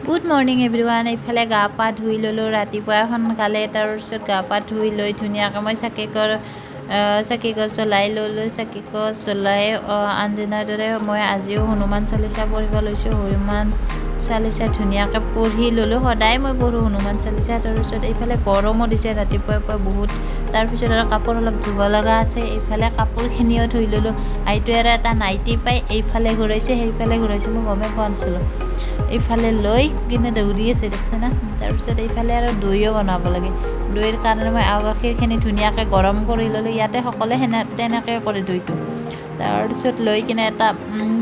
Good morning everyone. এইফালে গা পা ধুই ল'লোঁ ৰাতিপুৱা সোনকালে। তাৰপিছত গা পা ধুই লৈ ধুনীয়াকৈ মই চাকি গছ জ্বলাই ল'লোঁ। চাকি গছ জ্বলাই আনদিনাৰ দৰে মই আজিও হনুমান চালিচা পঢ়িব লৈছোঁ। হনুমান চালিচা ধুনীয়াকৈ পঢ়ি ল'লোঁ। সদায় মই পঢ়োঁ হনুমান চালিচা। তাৰপিছত এইফালে গৰমো দিছে ৰাতিপুৱাৰ পৰা বহুত। তাৰপিছত আৰু কাপোৰ অলপ ধুব লগা আছে। এইফালে কাপোৰখিনিও ধুই ল'লোঁ। আইটোৱে আৰু এটা নাইটি পাই এইফালে ঘূৰাইছে সেইফালে ঘূৰাইছে, মই গমেই পোৱা নাছিলোঁ। এইফালে লৈ কিনে দৌৰি আছে দেখছে না। তাৰপিছত এইফালে আৰু দৈও বনাব লাগে। দৈৰ কাৰণে মই গাখীৰখিনি ধুনীয়াকৈ গৰম কৰি ল'লোঁ। ইয়াতে সকলোৱে তেনেকৈ কৰে দৈটো। তাৰপিছত লৈ কিনে এটা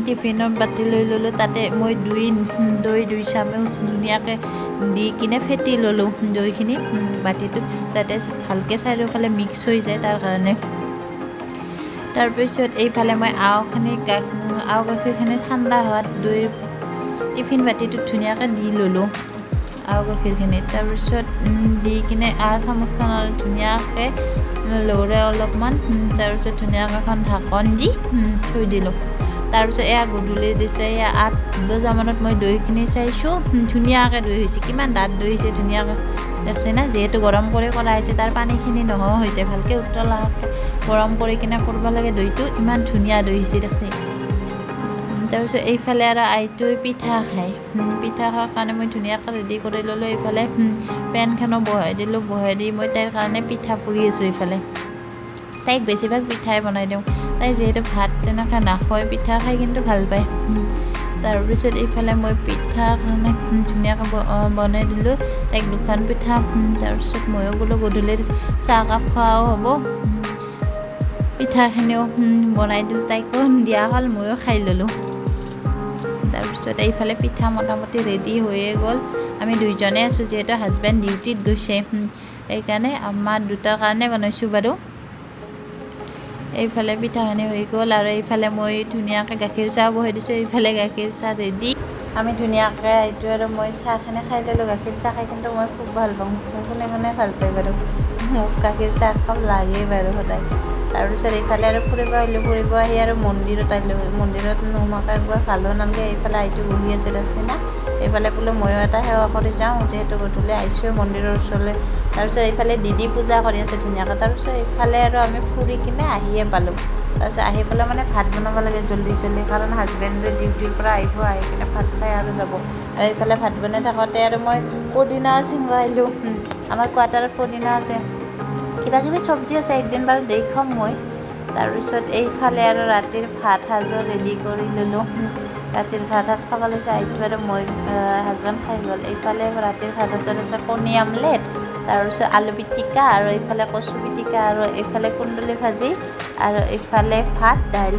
টিফিনৰ বাতি লৈ ল'লোঁ। তাতে মই দৈ 2 চামুচ ধুনীয়াকৈ দি কিনে ফেটি ল'লোঁ দৈখিনি বাতিটোত, যাতে ভালকৈ চাৰিওফালে মিক্স হৈ যায় তাৰ কাৰণে। তাৰপিছত এইফালে মই গাখীৰখিনি ঠাণ্ডা হোৱাত দৈৰ টিফিন বাতিটোত ধুনীয়াকৈ দি ল'লোঁ গাখীৰখিনি। তাৰপিছত দি কিনে চামুচখনত ধুনীয়াকৈ লৰাই অলপমান, তাৰপিছত ধুনীয়াকৈ এখন ঢাকন দি থৈ দিলোঁ। তাৰপিছত গধূলি দিছে 8 বজামানত মই দৈখিনি চাইছোঁ, ধুনীয়াকৈ দৈ হৈছে। কিমান ডাঠ দৈ হৈছে ধুনীয়াকৈ দেখছে না। যিহেতু গৰম কৰি কৰা হৈছে তাৰ পানীখিনি নোহোৱা হৈছে, ভালকৈ উতলাকৈ গৰম কৰি কিনে কৰিব লাগে দৈটো। ইমান ধুনীয়া দৈ হৈছে দেখছে। তাৰপিছত এইফালে আৰু আইটোৱে পিঠা খায়। পিঠা খোৱাৰ কাৰণে মই ধুনীয়াকৈ ৰেডি কৰি ল'লোঁ। এইফালে পেনখনো বহাই দিলোঁ। বহাই দি মই তাইৰ কাৰণে পিঠা পুৰি আছোঁ। এইফালে তাইক বেছিভাগ পিঠাই বনাই দিওঁ। তাই যিহেতু ভাত তেনেকৈ নাখায়, পিঠা খাই কিন্তু ভাল পায়। তাৰপিছত এইফালে মই পিঠাৰ কাৰণে ধুনীয়াকৈ বনাই দিলোঁ তাইক 2খন পিঠা। তাৰপিছত ময়ো বোলো গধূলি চাহকাপ খোৱাও হ'ব। পিঠাখিনিও বনাই দিলোঁ, তাইকো দিয়া হ'ল, ময়ো খাই ল'লোঁ। তাৰপিছত এইফালে পিঠা মোটামুটি ৰেডি হৈয়ে গ'ল। আমি 2জনে আছোঁ, যিহেতু হাজবেণ্ড ডিউটিত গৈছে, সেইকাৰণে আমাৰ 2টাৰ কাৰণে বনাইছোঁ বাৰু। এইফালে পিঠাখিনি হৈ গ'ল আৰু এইফালে মই ধুনীয়াকৈ গাখীৰ চাহ বহাই দিছোঁ। এইফালে গাখীৰ চাহ ৰেডি। আমি ধুনীয়াকৈ এইটো আৰু মই চাহখিনি খাই ল'লোঁ। গাখীৰ চাহ খাই কিন্তু মই খুব ভাল পাওঁ। কোনে ভাল পায় বাৰু, মোক গাখীৰ চাহ একাপ লাগেই বাৰু সদায়। তাৰপিছত এইফালে আৰু ফুৰিব আহিলোঁ। ফুৰিব আহি আৰু মন্দিৰত আহিলোঁ। মন্দিৰত নোসোমাকৈ একবাৰ ভালো নালাগে। এইফালে আইটো বহি আছে দেখছি না। এইফালে বোলো ময়ো এটা সেৱা কৰি যাওঁ, যিহেতু গধূলি আহিছোঁৱে মন্দিৰৰ ওচৰলৈ। তাৰপিছত এইফালে দিদি পূজা কৰি আছে ধুনীয়াকৈ। তাৰপিছত এইফালে আৰু আমি ফুৰি কিনে আহিয়ে পালোঁ। তাৰপিছত আহি পেলাই মানে ভাত বনাব লাগে জল্দি, কাৰণ হাজবেণ্ডে ডিউটিৰ পৰা আহি কিনে ভাত খাই আৰু যাব। আৰু এইফালে ভাত বনাই থাকোঁতে আৰু মই পদিনা ছিঙিব আহিলোঁ। আমাৰ কোৱাৰ্টাৰত পদিনা আছে, কিবাকিবি চব্জি আছে, একদিন বাৰু দেখুৱাম মই। তাৰপিছত এইফালে আৰু ৰাতিৰ ভাত সাজো ৰেডি কৰি ল'লোঁ। ৰাতিৰ ভাত সাজ খাব লৈছোঁ। আইটো আৰু মই হাজবেণ্ড খাই গ'ল। এইফালে ৰাতিৰ ভাত সাজত আছে কণী আমলেট, তাৰপিছত আলু পিটিকা, আৰু এইফালে কচু পিটিকা, আৰু এইফালে কুন্দুলি ভাজি, আৰু এইফালে ভাত দাইল।